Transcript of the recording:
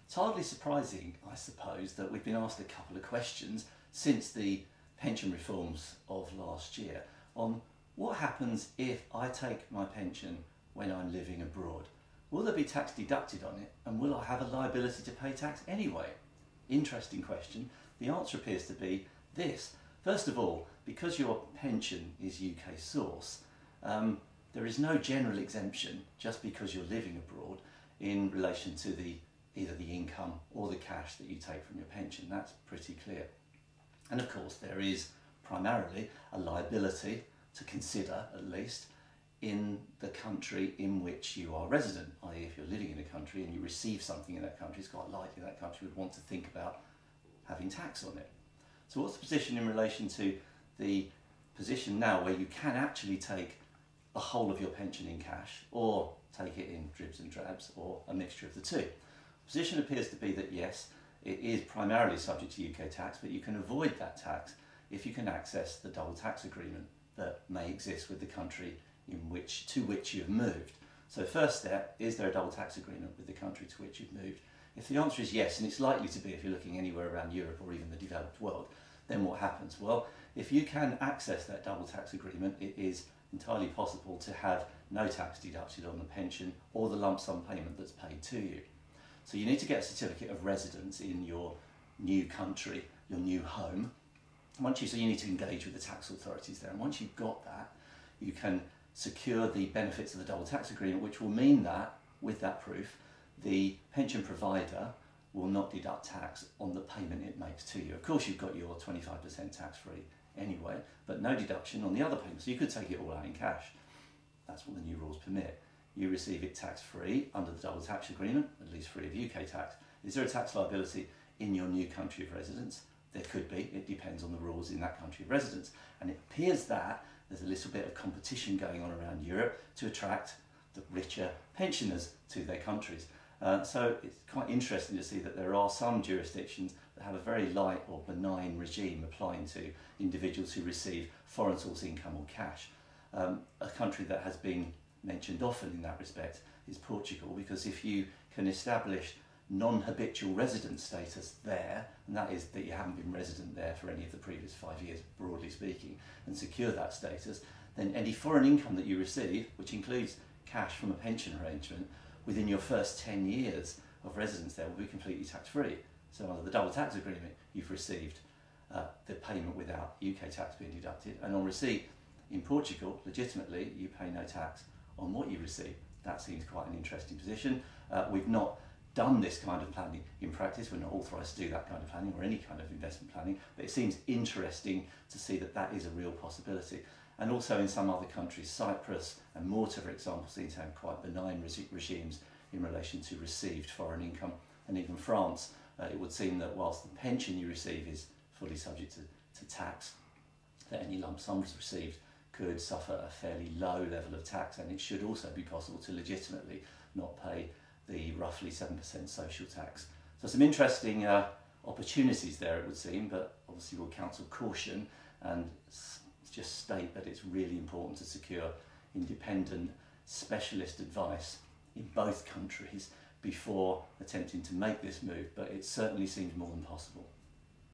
It's hardly surprising, I suppose, that we've been asked a couple of questions since the pension reforms of last year on what happens if I take my pension when I'm living abroad. Will there be tax deducted on it, and will I have a liability to pay tax anyway? Interesting question. The answer appears to be this. First of all, because your pension is UK source, there is no general exemption just because you're living abroad in relation to either the income or the cash that you take from your pension. That's pretty clear. And of course there is primarily a liability to consider, at least, in the country in which you are resident, i.e. if you're living in a country and you receive something in that country, it's quite likely that country would want to think about having tax on it. So what's the position in relation to the position now where you can actually take the whole of your pension in cash, or take it in dribs and drabs, or a mixture of the two? The position appears to be that yes, it is primarily subject to UK tax, but you can avoid that tax if you can access the double tax agreement that may exist with the country to which you've moved. So first step, is there a double tax agreement with the country to which you've moved? If the answer is yes, and it's likely to be if you're looking anywhere around Europe or even the developed world, then what happens? Well, if you can access that double tax agreement, it is entirely possible to have no tax deducted on the pension or the lump sum payment that's paid to you. So you need to get a certificate of residence in your new country, your new home. So you need to engage with the tax authorities there, and once you've got that, you can secure the benefits of the double tax agreement, which will mean that, with that proof, the pension provider will not deduct tax on the payment it makes to you. Of course, you've got your 25% tax-free anyway, but no deduction on the other payments. So you could take it all out in cash. That's what the new rules permit. You receive it tax-free under the double tax agreement, at least free of UK tax. Is there a tax liability in your new country of residence? There could be. It depends on the rules in that country of residence. And it appears that there's a little bit of competition going on around Europe to attract the richer pensioners to their countries. So it's quite interesting to see that there are some jurisdictions that have a very light or benign regime applying to individuals who receive foreign source income or cash. A country that has been mentioned often in that respect is Portugal, because if you can establish non-habitual resident status there, and that is that you haven't been resident there for any of the previous 5 years, broadly speaking, and secure that status, then any foreign income that you receive, which includes cash from a pension arrangement, within your first 10 years of residence there will be completely tax-free. So under the double tax agreement, you've received the payment without UK tax being deducted, and on receipt in Portugal, legitimately, you pay no tax on what you receive. That seems quite an interesting position. We've not done this kind of planning in practice. We're not authorised to do that kind of planning or any kind of investment planning, but it seems interesting to see that that is a real possibility. And also in some other countries, Cyprus and Malta, for example, seem to have quite benign regimes in relation to received foreign income. And even France, it would seem that whilst the pension you receive is fully subject to tax, that any lump sums received could suffer a fairly low level of tax, and it should also be possible to legitimately not pay the roughly 7% social tax. So some interesting opportunities there, it would seem, but obviously we'll counsel caution and just state that it's really important to secure independent specialist advice in both countries before attempting to make this move, but it certainly seems more than possible.